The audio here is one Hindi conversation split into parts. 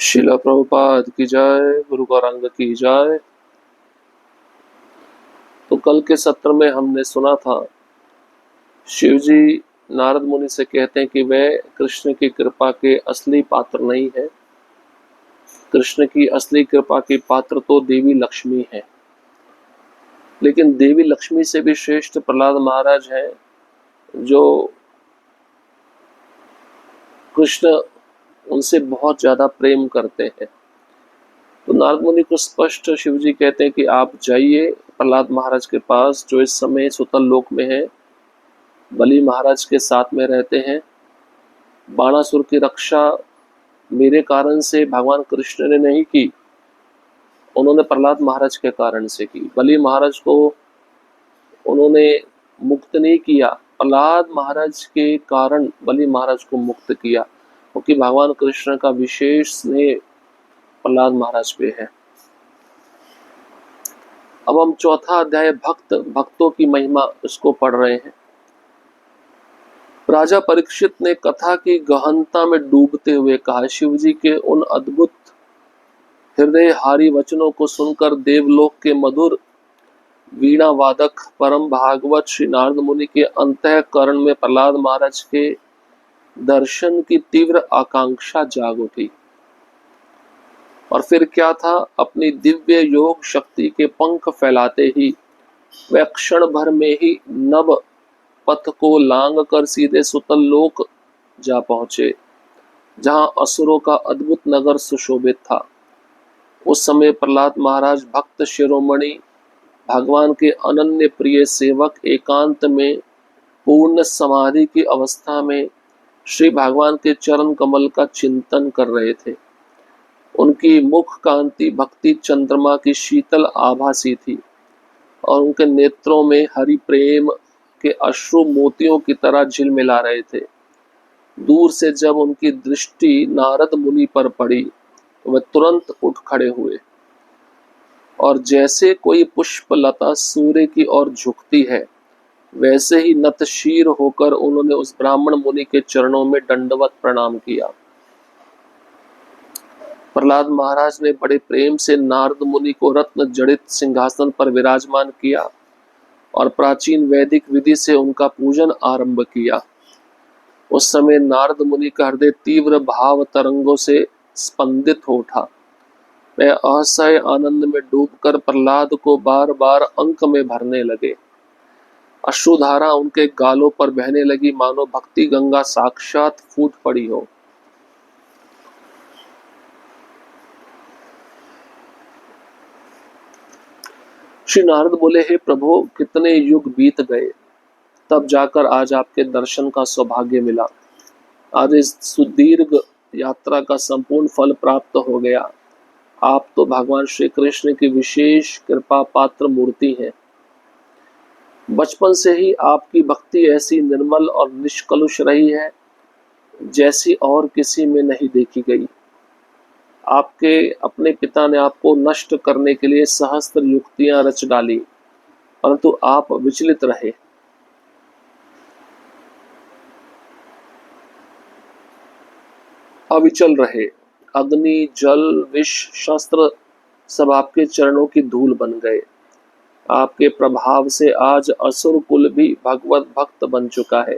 शिला प्रभुपाद की जय, गुरु गौरांग की जय। तो कल के सत्र में हमने सुना था शिव जी नारद मुनि से कहते हैं कि वे कृष्ण की कृपा के असली पात्र नहीं है। कृष्ण की असली कृपा की पात्र तो देवी लक्ष्मी है, लेकिन देवी लक्ष्मी से भी श्रेष्ठ प्रहलाद महाराज हैं, जो कृष्ण उनसे बहुत ज्यादा प्रेम करते हैं। तो नारद मुनि को स्पष्ट शिव जी कहते हैं कि आप जाइए प्रहलाद महाराज के पास, जो इस समय सुतल लोक में है, बलि महाराज के साथ में रहते हैं। बाणासुर की रक्षा मेरे कारण से भगवान कृष्ण ने नहीं की, उन्होंने प्रहलाद महाराज के कारण से की। बलि महाराज को उन्होंने मुक्त नहीं किया, प्रहलाद महाराज के कारण बलि महाराज को मुक्त किया, क्योंकि भगवान कृष्ण का विशेष स्नेह प्रहलाद महाराज पे है। अब हम चौथा अध्याय भक्तों की महिमा इसको पढ़ रहे हैं। राजा परीक्षित ने कथा की गहनता में डूबते हुए कहा, शिव जी के उन अद्भुत हृदयहारी वचनों को सुनकर देवलोक के मधुर वीणा वादक परम भागवत श्री नारद मुनि के अंतःकरण में प्रहलाद महाराज के दर्शन की तीव्र आकांक्षा जाग उठी। और फिर क्या था, अपनी दिव्य योग शक्ति के पंख फैलाते ही वह क्षण भर में ही नभ पथ को लांग कर सीधे सुतल लोक जा पहुंचे, जहां असुरों का अद्भुत नगर सुशोभित था। उस समय प्रहलाद महाराज भक्त शिरोमणि भगवान के अनन्य प्रिय सेवक एकांत में पूर्ण समाधि की अवस्था में श्री भगवान के चरण कमल का चिंतन कर रहे थे। उनकी मुख कांति भक्ति चंद्रमा की शीतल आभा सी थी, और उनके नेत्रों में हरि प्रेम के अश्रु मोतियों की तरह झिलमिला रहे थे। दूर से जब उनकी दृष्टि नारद मुनि पर पड़ी, वह तुरंत उठ खड़े हुए, और जैसे कोई पुष्प लता सूर्य की ओर झुकती है, वैसे ही नतशीर होकर उन्होंने उस ब्राह्मण मुनि के चरणों में दंडवत प्रणाम किया। प्रहलाद महाराज ने बड़े प्रेम से नारद मुनि को रत्न जड़ित सिंहासन पर विराजमान किया और प्राचीन वैदिक विधि से उनका पूजन आरंभ किया। उस समय नारद मुनि का हृदय तीव्र भाव तरंगों से स्पंदित हो उठा। वह असह्य आनंद में डूबकर प्रहलाद को बार बार अंक में भरने लगे। अश्रुधारा उनके गालों पर बहने लगी, मानो भक्ति गंगा साक्षात फूट पड़ी हो। श्री नारद बोले, हे प्रभु, कितने युग बीत गए, तब जाकर आज आपके दर्शन का सौभाग्य मिला। आज इस सुदीर्घ यात्रा का संपूर्ण फल प्राप्त हो गया। आप तो भगवान श्री कृष्ण की विशेष कृपा पात्र मूर्ति हैं। बचपन से ही आपकी भक्ति ऐसी निर्मल और निष्कलुष रही है, जैसी और किसी में नहीं देखी गई। आपके अपने पिता ने आपको नष्ट करने के लिए सहस्त्र युक्तियां रच डाली, परंतु आप विचलित रहे। अविचल रहे। अग्नि जल विष शस्त्र सब आपके चरणों की धूल बन गए। आपके प्रभाव से आज असुर कुल भी भगवत भक्त बन चुका है।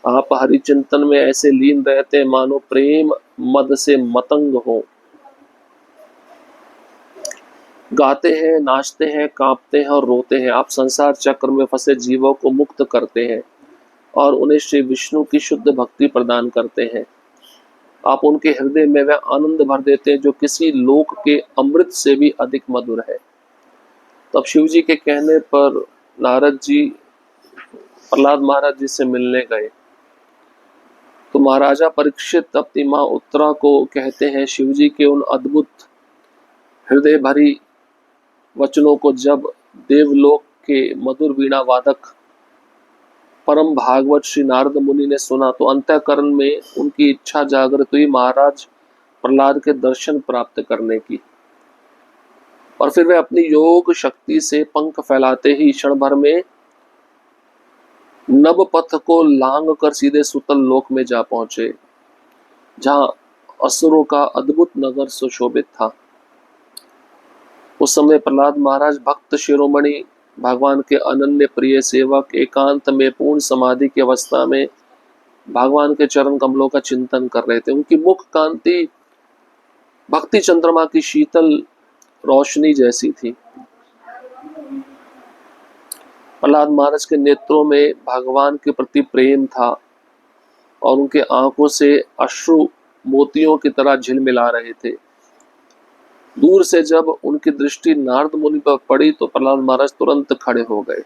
आप हरि चिंतन में ऐसे लीन रहते मानो प्रेम मद से मतंग हो। गाते हैं, नाचते हैं, कांपते हैं और रोते हैं। आप संसार चक्र में फंसे जीवों को मुक्त करते हैं और उन्हें श्री विष्णु की शुद्ध भक्ति प्रदान करते हैं। आप उनके हृदय में वह आनंद भर देते हैं जो किसी लोक के अमृत से भी अधिक मधुर है। तब शिव जी के कहने पर नारद जी प्रहलाद महाराज जी से मिलने गए। तो महाराजा परीक्षित अपनी माँ उत्तरा को कहते हैं, शिव जी के उन अद्भुत हृदय भरी वचनों को जब देवलोक के मधुर वीणा वादक परम भागवत श्री नारद मुनि ने सुना, तो अंतःकरण में उनकी इच्छा जागृत हुई महाराज प्रहलाद के दर्शन प्राप्त करने की। और फिर वे अपनी योग शक्ति से पंख फैलाते ही क्षण भर में नभ पथ को लांग कर सीधे सुतल लोक में जा पहुंचे, जहां असुरों का अद्भुत नगर सुशोभित था। उस समय प्रहलाद महाराज भक्त शिरोमणि भगवान के अनन्य प्रिय सेवक एकांत में पूर्ण समाधि की अवस्था में भगवान के चरण कमलों का चिंतन कर रहे थे। उनकी मुख कांति भक्ति चंद्रमा की शीतल रोशनी जैसी थी। प्रहलाद महाराज के नेत्रों में भगवान के प्रति प्रेम था और उनके आंखों से अश्रु मोतियों की तरह झिलमिला रहे थे। दूर से जब उनकी दृष्टि नारद मुनि पर पड़ी तो प्रहलाद महाराज तुरंत खड़े हो गए।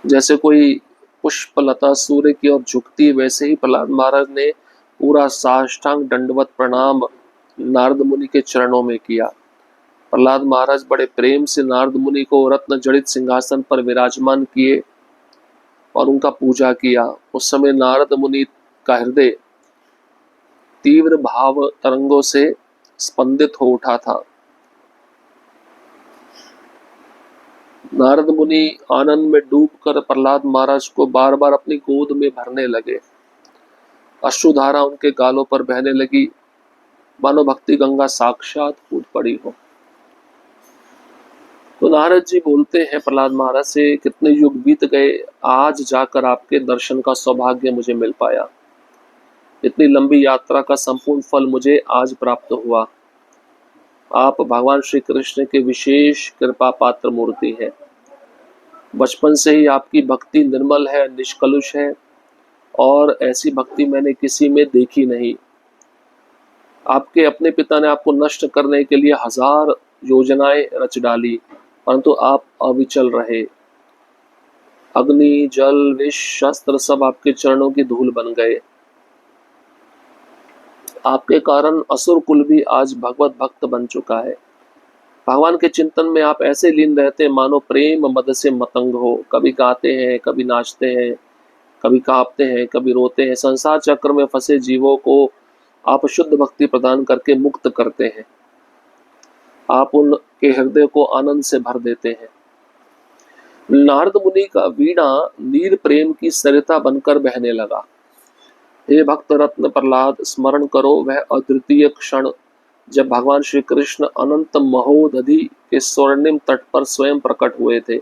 जैसे कोई पुष्प लता सूर्य की ओर झुकती, वैसे ही प्रहलाद महाराज ने पूरा साष्टांग दंडवत प्रणाम नारद मुनि के चरणों में किया। प्रहलाद महाराज बड़े प्रेम से नारद मुनि को रत्न जड़ित सिंहासन पर विराजमान किए और उनका पूजा किया। उस समय नारद मुनि का हृदय तीव्र भाव तरंगों से स्पंदित हो उठा था। नारद मुनि आनंद में डूबकर प्रहलाद महाराज को बार बार अपनी गोद में भरने लगे। अश्रुधारा उनके गालों पर बहने लगी, मानो भक्ति गंगा साक्षात कूद पड़ी हो। तो नारद जी बोलते हैं प्रहलाद महाराज से, कितने युग बीत गए, आज जाकर आपके दर्शन का सौभाग्य मुझे मिल पाया। इतनी लंबी यात्रा का संपूर्ण फल मुझे आज प्राप्त हुआ। आप भगवान श्री कृष्ण के विशेष कृपा पात्र मूर्ति हैं। बचपन से ही आपकी भक्ति निर्मल है, निष्कलुष है और ऐसी भक्ति मैंने किसी में देखी नहीं। आपके अपने पिता ने आपको नष्ट करने के लिए 1000 योजनाएं रच डाली, परंतु आप अविचल रहे। अग्नि, जल, विष, शस्त्र सब आपके चरणों की धूल बन गए। आपके कारण असुर कुल भी आज भगवत भक्त बन चुका है। भगवान के चिंतन में आप ऐसे लीन रहते हैं मानो प्रेम मद से मतंग हो। कभी गाते हैं, कभी नाचते हैं, कभी कांपते हैं, कभी रोते हैं। संसार चक्र में फंसे जीवों को आप शुद्ध भक्ति प्रदान करके मुक्त करते हैं। आप उनके हृदय को आनंद से भर देते हैं। नारद मुनि का वीणा नीर प्रेम की सरिता बनकर बहने लगा। हे भक्त रत्न प्रहलाद, स्मरण करो वह अद्वितीय क्षण जब भगवान श्री कृष्ण अनंत महोदधि के स्वर्णिम तट पर स्वयं प्रकट हुए थे।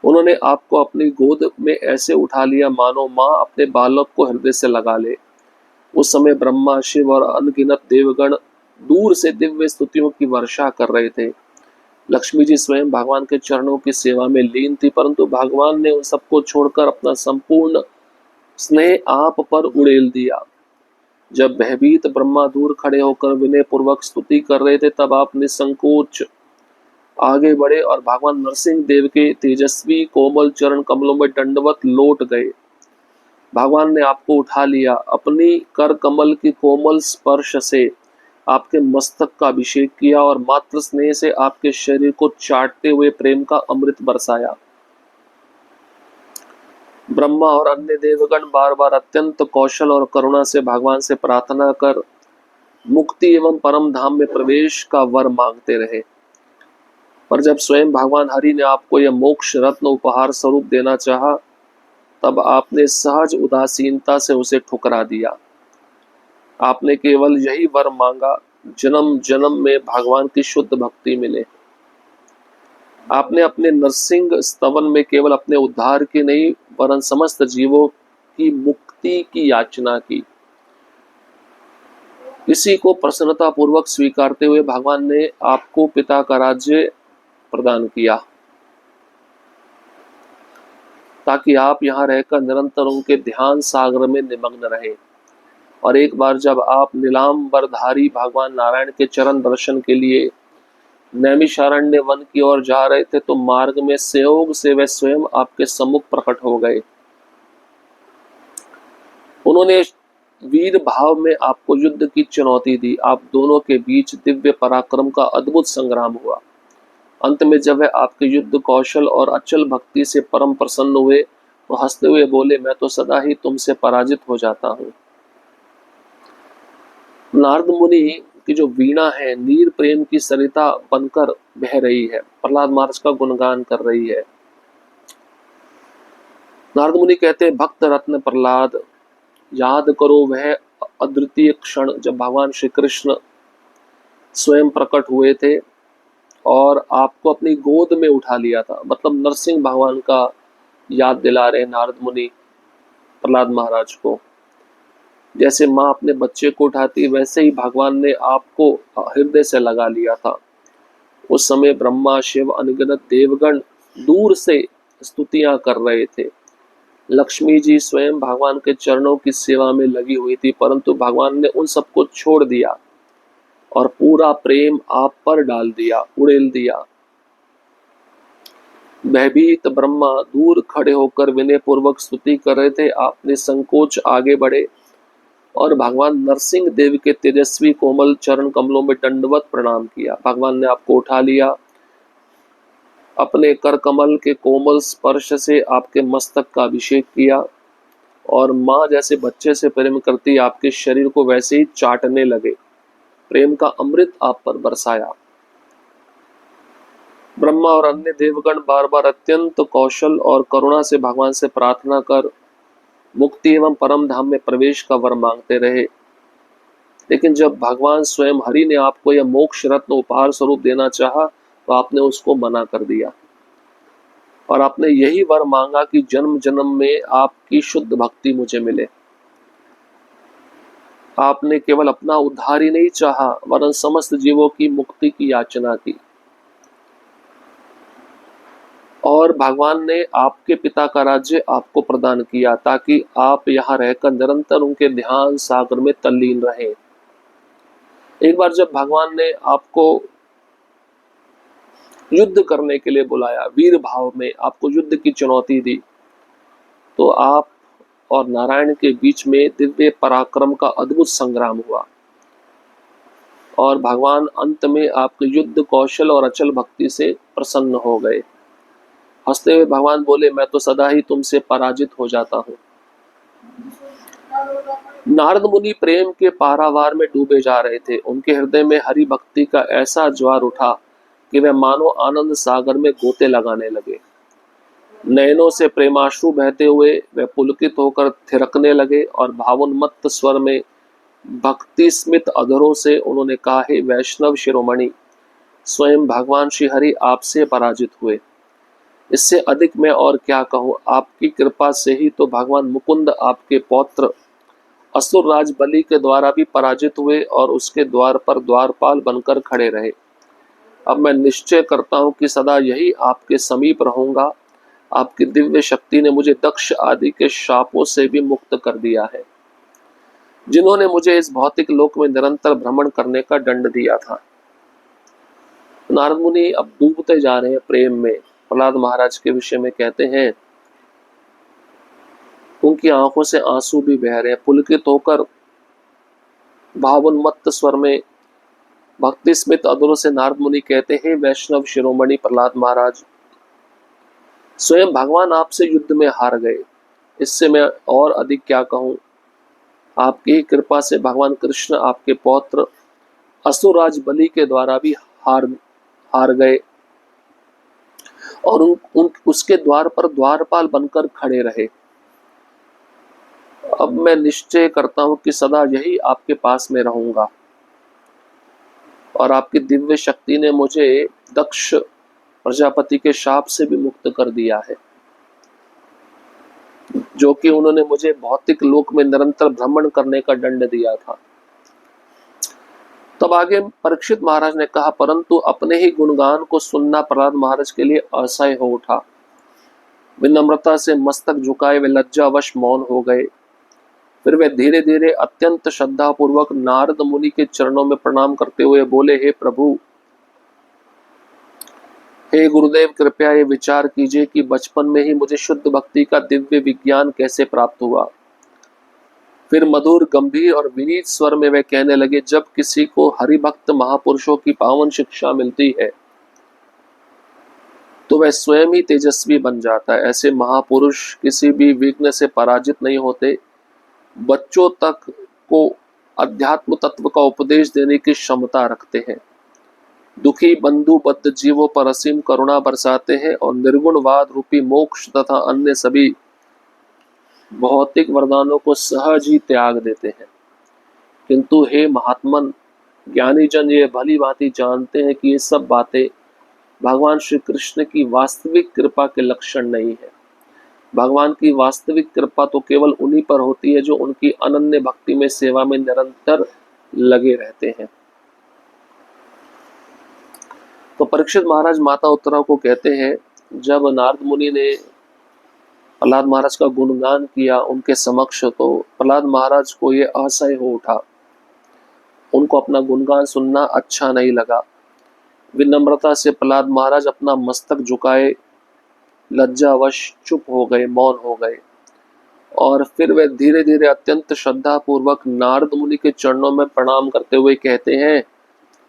उन्होंने आपको अपनी गोद में ऐसे उठा लिया मानो माँ अपने बालक को हृदय से लगा ले। उस समय ब्रह्मा, शिव और अनगिनत देवगण दूर से दिव्य स्तुतियों की वर्षा कर रहे थे। लक्ष्मी जी स्वयं भगवान के चरणों की सेवा में लीन थी, परंतु भगवान ने उन सबको छोड़कर अपना संपूर्ण स्नेह आप पर उड़ेल दिया। जब भयभीत ब्रह्मा दूर खड़े होकर विनय पूर्वक स्तुति कर रहे थे, तब आप निसंकोच आगे बढ़े और भगवान नरसिंह देव के तेजस्वी कोमल चरण कमलों में दंडवत लौट गए। भगवान ने आपको उठा लिया। अपनी कर कमल की कोमल स्पर्श से आपके मस्तक का अभिषेक किया और मात्र स्नेह से आपके शरीर को चाटते हुए प्रेम का अमृत बरसाया। ब्रह्मा और अन्य देवगण बार बार अत्यंत कौशल और करुणा से भगवान से प्रार्थना कर मुक्ति एवं परम धाम में प्रवेश का वर मांगते रहे, पर जब स्वयं भगवान हरि ने आपको यह मोक्ष रत्न उपहार स्वरूप देना चाहा, तब आपने सहज उदासीनता से उसे ठुकरा दिया। आपने केवल यही वर मांगा, जन्म जन्म में भगवान की शुद्ध भक्ति मिले। आपने अपने नरसिंह स्तवन में केवल अपने उद्धार की नहीं, वरन समस्त जीवों की मुक्ति की याचना की। इसी को प्रसन्नता पूर्वक स्वीकारते हुए भगवान ने आपको पिता का राज्य प्रदान किया, ताकि आप यहाँ रहकर निरंतर उनके ध्यान सागर में निमग्न रहे। और एक बार जब आप नीलांबरधारी भगवान नारायण के चरण दर्शन के लिए नैमिषारण्य वन की ओर जा रहे थे, तो मार्ग में संयोग से वे स्वयं आपके सम्मुख प्रकट हो गए। उन्होंने वीर भाव में आपको युद्ध की चुनौती दी। आप दोनों के बीच दिव्य पराक्रम का अद्भुत संग्राम हुआ। अंत में जब वह आपके युद्ध कौशल और अचल भक्ति से परम प्रसन्न हुए, तो हंसते हुए बोले, मैं तो सदा ही तुमसे पराजित हो जाता हूँ। नारद मुनि की जो वीणा है नीर प्रेम की सरिता बनकर बह रही है, प्रहलाद महाराज का गुणगान कर रही है। नारद मुनि कहते हैं, भक्त रत्न प्रहलाद, याद करो वह अद्वितीय क्षण जब भगवान श्री कृष्ण स्वयं प्रकट हुए थे और आपको अपनी गोद में उठा लिया था। मतलब नरसिंह भगवान का याद दिला रहे नारद मुनि प्रहलाद महाराज को। जैसे माँ अपने बच्चे को उठाती वैसे ही भगवान ने आपको हृदय से लगा लिया था। उस समय ब्रह्मा शिव अनगिनत देवगण दूर से स्तुतियां कर रहे थे। लक्ष्मी जी स्वयं भगवान के चरणों की सेवा में लगी हुई थी, परंतु भगवान ने उन सबको छोड़ दिया और पूरा प्रेम आप पर डाल दिया, उड़ेल दिया। भयभीत ब्रह्मा दूर खड़े होकर विनय पूर्वक स्तुति कर रहे थे। आपने संकोच आगे बढ़े और भगवान नरसिंह देव के तेजस्वी कोमल चरण कमलों में दंडवत प्रणाम किया। भगवान ने आपको उठा लिया, अपने कर कमल के कोमल स्पर्श से आपके मस्तक का अभिषेक किया और माँ जैसे बच्चे से प्रेम करती आपके शरीर को वैसे ही चाटने लगे। प्रेम का अमृत आप पर बरसाया। ब्रह्मा और अन्य देवगण बार बार अत्यंत कौशल और करुणा से भगवान से प्रार्थना कर मुक्ति एवं परम धाम में प्रवेश का वर मांगते रहे। लेकिन जब भगवान स्वयं हरि ने आपको यह मोक्ष रत्न उपहार स्वरूप देना चाहा तो आपने उसको मना कर दिया और आपने यही वर मांगा कि जन्म जन्म में आपकी शुद्ध भक्ति मुझे मिले। आपने केवल अपना उद्धार ही नहीं चाहा वरन समस्त जीवों की मुक्ति की याचना की। और भगवान ने आपके पिता का राज्य आपको प्रदान किया ताकि आप यहाँ रहकर निरंतर उनके ध्यान सागर में तल्लीन रहें। एक बार जब भगवान ने आपको युद्ध करने के लिए बुलाया, वीर भाव में आपको युद्ध की चुनौती दी, तो आप और नारायण के बीच में दिव्य पराक्रम का अद्भुत संग्राम हुआ और भगवान अंत में आपके युद्ध कौशल और अचल भक्ति से प्रसन्न हो गए। हंसते हुए भगवान बोले, मैं तो सदा ही तुमसे पराजित हो जाता हूँ। नारद मुनि प्रेम के पारावार में डूबे जा रहे थे। उनके हृदय में हरि भक्ति का ऐसा ज्वार उठा कि वे मानो आनंद सागर में गोते लगाने लगे। नयनों से प्रेमाश्रु बहते हुए वे पुलकित होकर थिरकने लगे और भावोन्मत्त स्वर में भक्ति स्मित अधरों से उन्होंने कहा, हे वैष्णव शिरोमणि, स्वयं भगवान श्री हरि आपसे पराजित हुए। इससे अधिक मैं और क्या कहूँ। आपकी कृपा से ही तो भगवान मुकुंद आपके पौत्र असुर राज बलि के द्वारा भी पराजित हुए और उसके द्वार पर द्वारपाल बनकर खड़े रहे। अब मैं निश्चय करता हूँ कि सदा यही आपके समीप रहूंगा। आपकी दिव्य शक्ति ने मुझे दक्ष आदि के शापों से भी मुक्त कर दिया है, जिन्होंने मुझे इस भौतिक लोक में निरंतर भ्रमण करने का दंड दिया था। नारद मुनि अब डूबते जा रहे हैं प्रेम में। प्रहलाद महाराज के विषय में कहते हैं, उनकी आंखों से आंसू भी बह रहे हैं। पुलकित होकर भावोन्मत्त स्वर में भक्ति स्मित अधरों से नारद मुनि कहते हैं, वैष्णव शिरोमणि प्रहलाद महाराज, स्वयं भगवान आपसे युद्ध में हार गए। इससे मैं और अधिक क्या कहूँ। आपकी कृपा से भगवान कृष्ण आपके पौत्र असुरराज बलि के द्वारा भी हार गए और उसके द्वार पर द्वारपाल बनकर खड़े रहे। अब मैं निश्चय करता हूं कि सदा यही आपके पास में रहूंगा और आपकी दिव्य शक्ति ने मुझे दक्ष प्रजापति के शाप से भी मुक्त कर दिया है, जो कि उन्होंने मुझे भौतिक लोक में निरंतर भ्रमण करने का दंड दिया था। तब आगे परीक्षित महाराज ने कहा, परंतु अपने ही गुणगान को सुनना प्रहलाद महाराज के लिए असह्य हो उठा। विनम्रता से मस्तक झुकाए वे लज्जावश मौन हो गए। फिर वे धीरे धीरे अत्यंत श्रद्धा पूर्वक नारद मुनि के चरणों में प्रणाम करते हुए बोले, हे प्रभु, हे गुरुदेव, कृपया ये विचार कीजिए कि बचपन में ही मुझे शुद्ध भक्ति का दिव्य विज्ञान कैसे प्राप्त हुआ। फिर मधुर गंभीर और विनीत स्वर में वे कहने लगे, जब किसी को हरिभक्त महापुरुषों की पावन शिक्षा मिलती है तो वह स्वयं ही तेजस्वी बन जाता है। ऐसे महापुरुष किसी भी विघ्न से पराजित नहीं होते। बच्चों तक को अध्यात्म तत्व का उपदेश देने की क्षमता रखते हैं, दुखी बंधु बद्ध जीवों पर असीम करुणा बरसाते हैं और निर्गुणवाद रूपी मोक्ष तथा अन्य सभी भौतिक वरदानों को सहज ही त्याग देते हैं। किंतु हे महात्मन, ज्ञानी जन ये भली भांति जानते हैं कि ये सब बातें भगवान श्री कृष्ण की वास्तविक कृपा के लक्षण नहीं है। भगवान की वास्तविक कृपा तो केवल उन्हीं पर होती है जो उनकी अनन्य भक्ति में सेवा में निरंतर लगे रहते हैं। तो परीक्षित महाराज माता उत्तरा को कहते हैं, जब नारद मुनि ने प्रहलाद महाराज का गुणगान किया उनके समक्ष, तो प्रहलाद महाराज को ये असह्य हो उठा। उनको अपना गुणगान सुनना अच्छा नहीं लगा। विनम्रता से प्रहलाद महाराज अपना मस्तक झुकाए लज्जावश चुप हो गए, मौन हो गए। और फिर वे धीरे धीरे अत्यंत श्रद्धा पूर्वक नारद मुनि के चरणों में प्रणाम करते हुए कहते हैं,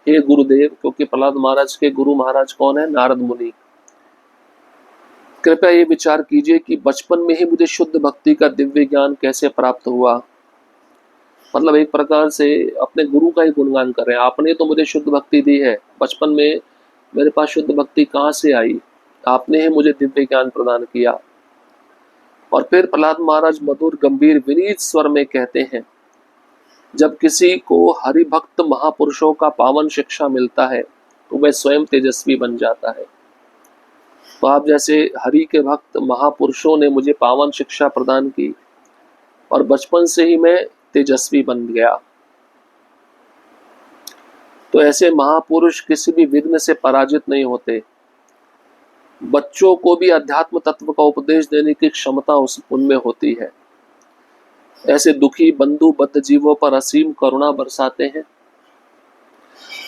हे गुरुदेव, क्योंकि प्रहलाद महाराज के गुरु महाराज कौन है? नारद मुनि। कृपया ये विचार कीजिए कि बचपन में ही मुझे शुद्ध भक्ति का दिव्य ज्ञान कैसे प्राप्त हुआ। मतलब एक प्रकार से अपने गुरु का ही गुणगान कर रहे हैं। आपने तो मुझे शुद्ध भक्ति दी है, बचपन में मेरे पास शुद्ध भक्ति कहाँ से आई? आपने ही मुझे दिव्य ज्ञान प्रदान किया। और फिर प्रहलाद महाराज मधुर गंभीर विनीत स्वर में कहते हैं, जब किसी को हरि भक्त महापुरुषों का पावन शिक्षा मिलता है तो वह स्वयं तेजस्वी बन जाता है। तो आप जैसे हरि के भक्त महापुरुषों ने मुझे पावन शिक्षा प्रदान की और बचपन से ही मैं तेजस्वी बन गया। तो ऐसे महापुरुष किसी भी विघ्न से पराजित नहीं होते। बच्चों को भी अध्यात्म तत्व का उपदेश देने की क्षमता उनमें होती है। ऐसे दुखी बंधु बद्ध जीवों पर असीम करुणा बरसाते हैं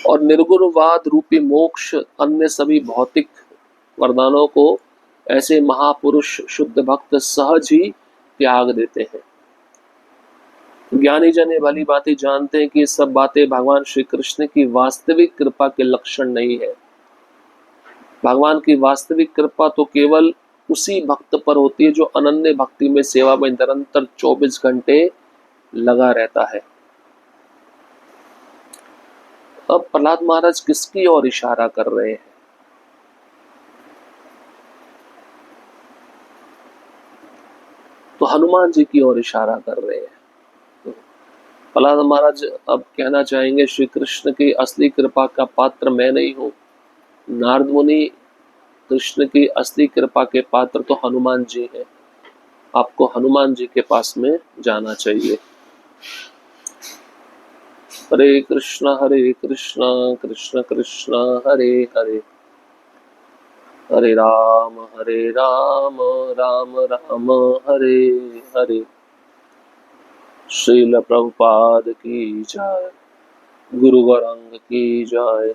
और निर्गुणवाद रूपी मोक्ष अन्य सभी भौतिक वरदानों को ऐसे महापुरुष शुद्ध भक्त सहज ही त्याग देते हैं। ज्ञानी जन ये भली भांति जानते हैं कि ये सब बातें भगवान श्री कृष्ण की वास्तविक कृपा के लक्षण नहीं है। भगवान की वास्तविक कृपा तो केवल उसी भक्त पर होती है जो अनन्य भक्ति में सेवा में निरंतर 24 घंटे लगा रहता है। अब प्रहलाद महाराज किसकी ओर इशारा कर रहे हैं? तो हनुमान जी की ओर इशारा कर रहे हैं। प्रहलाद महाराज अब कहना चाहेंगे, श्री कृष्ण की असली कृपा का पात्र मैं नहीं हूं। नारद मुनि, कृष्ण की असली कृपा के पात्र तो हनुमान जी हैं। आपको हनुमान जी के पास में जाना चाहिए। हरे कृष्ण कृष्ण कृष्ण हरे हरे, हरे राम राम राम हरे हरे। श्रील प्रभुपाद की जय, गुरु गौरांग की जय।